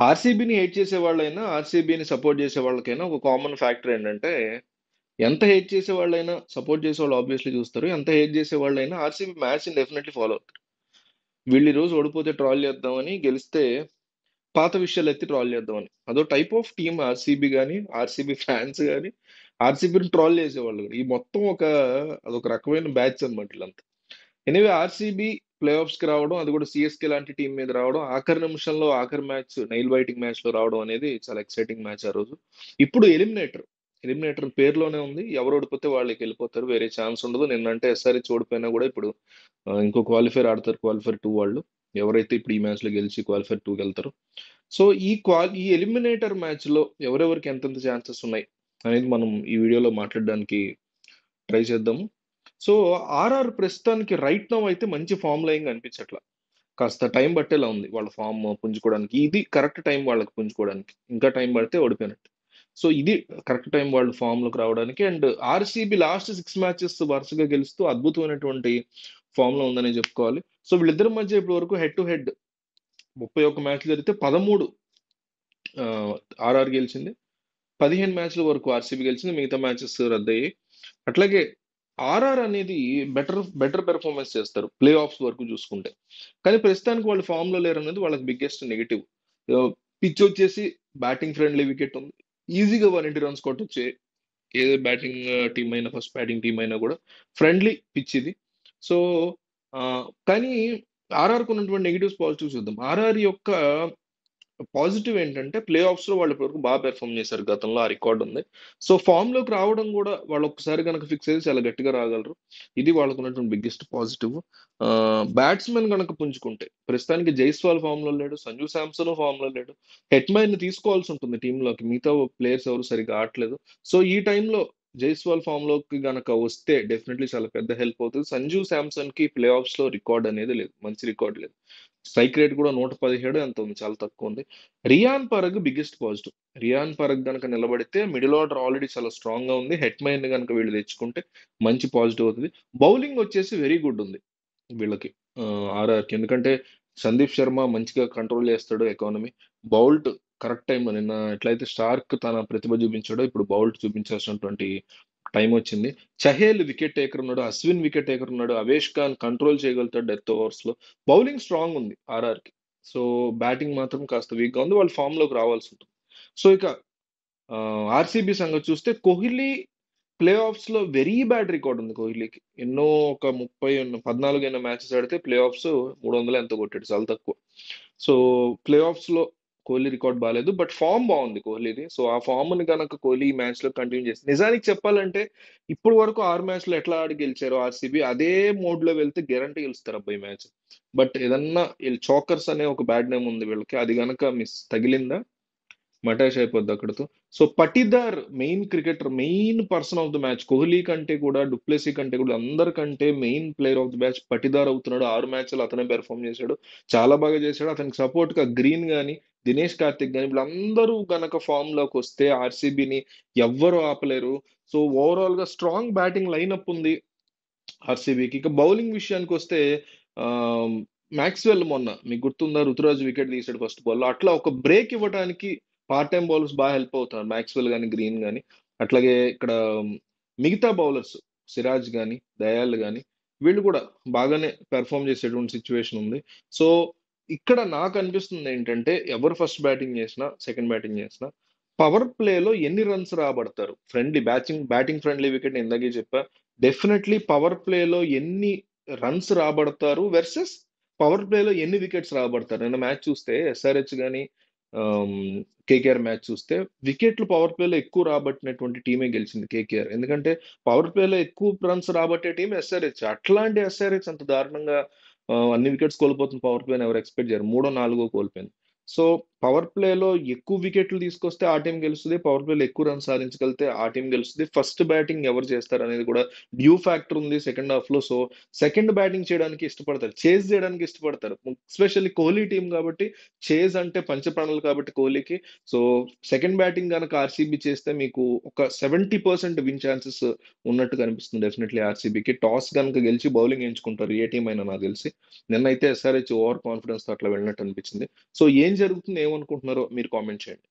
ఆర్సీబీని hate చేసే వాళ్ళైనా ఆర్సీబీని support చేసే వాళ్ళకైనా ఒక కామన్ ఫ్యాక్టర్ ఏంటంటే ఎంత హేట్ చేసే వాళ్ళైనా సపోర్ట్ చేసే వాళ్ళు ఆబ్వియస్లీ చూస్తారు. ఎంత హేట్ చేసే వాళ్ళైనా ఆర్సీబీ మ్యాచ్ని డెఫినెట్లీ ఫాలో అవుతారు. వీళ్ళు ఈ రోజు ఓడిపోతే ట్రాల్ చేద్దామని, గెలిస్తే పాత విషయాలు ఎత్తి ట్రాల్ చేద్దామని. అదో టైప్ ఆఫ్ టీమ్ ఆర్సీబీ కానీ, ఆర్సీబీ ఫ్యాన్స్ కానీ, ఆర్సీబీని ట్రాల్ చేసేవాళ్ళు కూడా. ఈ మొత్తం అదొక రకమైన బ్యాచ్ అనమాట వీళ్ళంతా. ఎనివే ఆర్సీబీ ప్లే ఆఫ్స్ కి రావడం, అది కూడా సిఎస్కే లాంటి టీం మీద రావడం, ఆఖరి నిమిషంలో ఆఖరి మ్యాచ్ నైల్ బైటింగ్ మ్యాచ్ లో రావడం అనేది చాలా ఎక్సైటింగ్ మ్యాచ్ ఆ రోజు. ఇప్పుడు ఎలిమినేటర్ పేరులోనే ఉంది. ఎవరు ఓడిపోతే వాళ్ళకి వెళ్ళిపోతారు, వేరే ఛాన్స్ ఉండదు. నిన్నంటే ఎస్ఆర్హెచ్ ఓడిపోయినా కూడా ఇప్పుడు ఇంకో క్వాలిఫైర్ ఆడతారు, క్వాలిఫైర్ 2 వాళ్ళు. ఎవరైతే ఇప్పుడు ఈ మ్యాచ్ లో గెలిచి క్వాలిఫైర్ 2 వెళ్తారు. సో ఈ ఎలిమినేటర్ మ్యాచ్ లో ఎవరెవరికి ఎంతెంత ఛాన్సెస్ ఉన్నాయి అనేది మనం ఈ వీడియోలో మాట్లాడడానికి ట్రై చేద్దాము. సో ఆర్ఆర్ ప్రస్తుతానికి రైట్ నౌ అయితే మంచి ఫామ్ లో ఏం కనిపించట్లా. కాస్త టైం పట్టేలా ఉంది వాళ్ళ ఫామ్ పుంజుకోవడానికి. ఇది కరెక్ట్ టైం వాళ్ళకి పుంజుకోవడానికి. ఇంకా టైం పడితే ఓడిపోయినట్టు. సో ఇది కరెక్ట్ టైం వాళ్ళు ఫామ్ లోకి రావడానికి. అండ్ ఆర్సీబీ లాస్ట్ 6 మ్యాచెస్ వరుసగా గెలుస్తూ అద్భుతమైనటువంటి ఫామ్ లో ఉందని చెప్పుకోవాలి. సో వీళ్ళిద్దరి మధ్య ఇప్పటి వరకు హెడ్ టు హెడ్ 31 మ్యాచ్లు జరిగితే 13 ఆర్ఆర్ గెలిచింది, 15 మ్యాచ్ల వరకు ఆర్సీబీ గెలిచింది, మిగతా మ్యాచెస్ రద్దయ్యాయి. అట్లాగే ఆర్ఆర్ అనేది బెటర్ పెర్ఫార్మెన్స్ చేస్తారు ప్లే ఆఫ్స్ వరకు చూసుకుంటే. కానీ ప్రస్తుతానికి వాళ్ళు ఫామ్ లో లేరు అనేది వాళ్ళకి బిగ్గెస్ట్ నెగిటివ్. పిచ్ వచ్చేసి బ్యాటింగ్ ఫ్రెండ్లీ వికెట్ ఉంది. ఈజీగా 180 రన్స్ కొట్టొచ్చే ఏ బ్యాటింగ్ టీం అయినా, ఫస్ట్ బ్యాటింగ్ టీం అయినా కూడా ఫ్రెండ్లీ పిచ్ ఇది. సో కానీ ఆర్ఆర్ ఉన్నటువంటి నెగిటివ్స్ పాజిటివ్స్ చూద్దాం. ఆర్ఆర్ యొక్క పాజిటివ్ ఏంటంటే ప్లే ఆఫ్స్ లో వాళ్ళు ఇప్పటివరకు బాగా పెర్ఫామ్ చేశారు. గతంలో ఆ రికార్డ్ ఉంది. సో ఫామ్ లోకి రావడం కూడా వాళ్ళు ఒక్కసారి కనుక ఫిక్స్ అయితే చాలా గట్టిగా రాగలరు. ఇది వాళ్ళకు ఉన్నటువంటి బిగ్గెస్ట్ పాజిటివ్. బ్యాట్స్మెన్ కనుక పుంజుకుంటే ప్రస్తుతానికి జైస్వాల్ ఫామ్ లో లేడు, సంజు శాంసన్ ఫామ్ లో లేడు. హెట్మైన్ తీసుకోవాల్సి ఉంటుంది టీంలోకి, మిగతా ప్లేయర్స్ ఎవరు సరిగ్గా ఆడట్లేదు. సో ఈ టైంలో జైస్వాల్ ఫామ్ లోకి గనక వస్తే డెఫినెట్లీ చాలా పెద్ద హెల్ప్ అవుతుంది. సంజు శాంసన్ కి ప్లే ఆఫ్స్ లో రికార్డ్ అనేది లేదు, మంచి రికార్డ్ లేదు. స్ట్రైక్ రేట్ కూడా 117 ఎంత ఉంది, చాలా తక్కువ ఉంది. Riyan Parag biggest positive. రియాన్ పరగ్ కనుక నిలబడితే మిడిల్ ఆర్డర్ ఆల్రెడీ చాలా స్ట్రాంగ్ గా ఉంది. హెట్మైన్ కనుక వీళ్ళు తెచ్చుకుంటే మంచి పాజిటివ్ అవుతుంది. బౌలింగ్ వచ్చేసి వెరీ గుడ్ ఉంది వీళ్ళకి, ఆర్ఆర్కి. ఎందుకంటే సందీప్ శర్మ మంచిగా కంట్రోల్ చేస్తాడు ఎకానమీ. బౌల్ట్ కరెక్ట్ టైంలో నిన్న ఎట్లయితే స్టార్క్ తన ప్రతిభ చూపించాడో ఇప్పుడు బౌల్ట్ చూపించాల్సినటువంటి టైం వచ్చింది. చహేల్ వికెట్ టేకర్ ఉన్నాడు, అశ్విన్ వికెట్ టేకర్ ఉన్నాడు, అవేష్ ఖాన్ కంట్రోల్ చేయగలుగుతాడు డెత్ ఓవర్స్ లో. బౌలింగ్ స్ట్రాంగ్ ఉంది ఆర్ఆర్కి. సో బ్యాటింగ్ మాత్రం కాస్త వీక్ గా ఉంది. వాళ్ళు ఫామ్ లోకి రావాల్సి ఉంటుంది. సో ఇక ఆర్సీబీ సంగతి చూస్తే కోహ్లీ ప్లే ఆఫ్స్ లో వెరీ బ్యాడ్ రికార్డ్ ఉంది కోహ్లీకి. ఎన్నో ఒక 14 ఎన్నో మ్యాచెస్ ఆడితే ప్లే ఆఫ్స్ 300 ఎంతో కొట్టాడు, చాలా తక్కువ. సో ప్లే ఆఫ్స్ లో కోహ్లీ రికార్డ్ బాగాలేదు, బట్ ఫామ్ బాగుంది కోహ్లీది. సో ఆ ఫామ్ ని కనుక కోహ్లీ ఈ మ్యాచ్ లో కంటిన్యూ చేసి, నిజానికి చెప్పాలంటే ఇప్పుడు వరకు 6 మ్యాచ్లు ఎట్లా ఆడి గెలిచారో ఆర్సీబీ అదే మోడ్ లో వెళ్తే గ్యారంటీ గెలుస్తారు అబ్బాయి మ్యాచ్. బట్ ఏదన్నా వీళ్ళు చోకర్స్ అనే ఒక బ్యాడ్ నేమ్ ఉంది వీళ్ళకి, అది గనక మిస్ తగిలిందా మటాష్ అయిపోద్ది అక్కడతో. So Patidar main cricketer, main person of the match. Kohli కంటే కూడా, డुप्लेसी కంటే కూడా, అందరికంటే main player of the match Patidar అవుతున్నాడు. 6 మ్యాచ్లు అతనే పెర్ఫామ్ చేశాడు, చాలా బాగా చేశాడు. అతనికి సపోర్ట్ గా గ్రీన్ గాని, దినేష్ కార్తిక్ గాని, వీళ్ళందరూ గనక ఫామ్ లోకి వస్తే ఆర్సీబీని ఎవ్వరు ఆపలేరు. సో ఓవరాల్ గా స్ట్రాంగ్ బ్యాటింగ్ లైనప్ ఉంది ఆర్సీబీకి. ఇక బౌలింగ్ విషయానికి వస్తే ఆ మ్యాక్స్వెల్ మొన్న మీకు గుర్తుందా, రుతురాజ్ వికెట్ తీసాడు ఫస్ట్ బాల్ లో. అట్లా ఒక బ్రేక్ ఇవ్వడానికి పార్ట్ టైం బౌలర్స్ బాగా హెల్ప్ అవుతారు, మ్యాక్స్వెల్ కానీ, గ్రీన్ కానీ. అట్లాగే ఇక్కడ మిగతా బౌలర్స్ సిరాజ్ కానీ, దయాల్ కానీ, వీళ్ళు కూడా బాగానే పెర్ఫామ్ చేసేటువంటి సిచ్యువేషన్ ఉంది. సో ఇక్కడ నాకు అనిపిస్తుంది ఏంటంటే ఎవరు ఫస్ట్ బ్యాటింగ్ చేసినా, సెకండ్ బ్యాటింగ్ చేసినా పవర్ ప్లేలో ఎన్ని రన్స్ రాబడతారు. బ్యాటింగ్ ఫ్రెండ్లీ వికెట్ ఇందాకే చెప్పా. డెఫినెట్లీ పవర్ ప్లేలో ఎన్ని రన్స్ రాబడతారు వర్సెస్ పవర్ ప్లేలో ఎన్ని వికెట్స్ రాబడతారు. నిన్న మ్యాచ్ చూస్తే ఎస్ఆర్హెచ్ కానీ కేకేఆర్ మ్యాచ్ చూస్తే వికెట్లు పవర్ ప్లేలో ఎక్కువ రాబట్టినటువంటి టీమే గెలిచింది కేకేఆర్. ఎందుకంటే పవర్ ప్లేలో ఎక్కువ రన్స్ రాబట్టే టీం ఎస్ఆర్హెచ్. అట్లాంటి ఎస్ఆర్హెచ్ అంత దారుణంగా అన్ని వికెట్స్ కోల్పోతుంది పవర్ ప్లేని ఎవరు ఎక్స్పెక్ట్ చేయరు. 3-4 కోల్పోయింది. సో పవర్ ప్లేలో ఎక్కువ వికెట్లు తీసుకొస్తే ఆ టీం గెలుస్తుంది, పవర్ ప్లేలో ఎక్కువ రన్స్ సాధించగలిగితే ఆ టీం గెలుస్తుంది. ఫస్ట్ బ్యాటింగ్ ఎవరు చేస్తారు అనేది కూడా డ్యూ ఫ్యాక్టర్ ఉంది సెకండ్ హాఫ్ లో. సో సెకండ్ బ్యాటింగ్ చేయడానికి ఇష్టపడతారు, చేజ్ చేయడానికి ఇష్టపడతారు, ఎస్పెషల్లీ కోహ్లీ టీం కాబట్టి. చేజ్ అంటే పంచప్రాణాలు కాబట్టి కోహ్లీకి. సో సెకండ్ బ్యాటింగ్ కనుక ఆర్సీబీ చేస్తే మీకు ఒక 70% విన్ ఛాన్సెస్ ఉన్నట్టు కనిపిస్తుంది డెఫినెట్లీ ఆర్సీబీకి. టాస్ కనుక గెలిచి బౌలింగ్ ఎంచుకుంటారు ఏ టీం అయినా నాకు తెలిసి. నిన్నైతే ఎస్ఆర్హెచ్ ఓవర్ కాన్ఫిడెన్స్ తో అట్లా వెళ్ళినట్టు అనిపించింది. సో ఏం జరుగుతుంది, మీరేమనుకుంటున్నారో మీరు కామెంట్ చేయండి.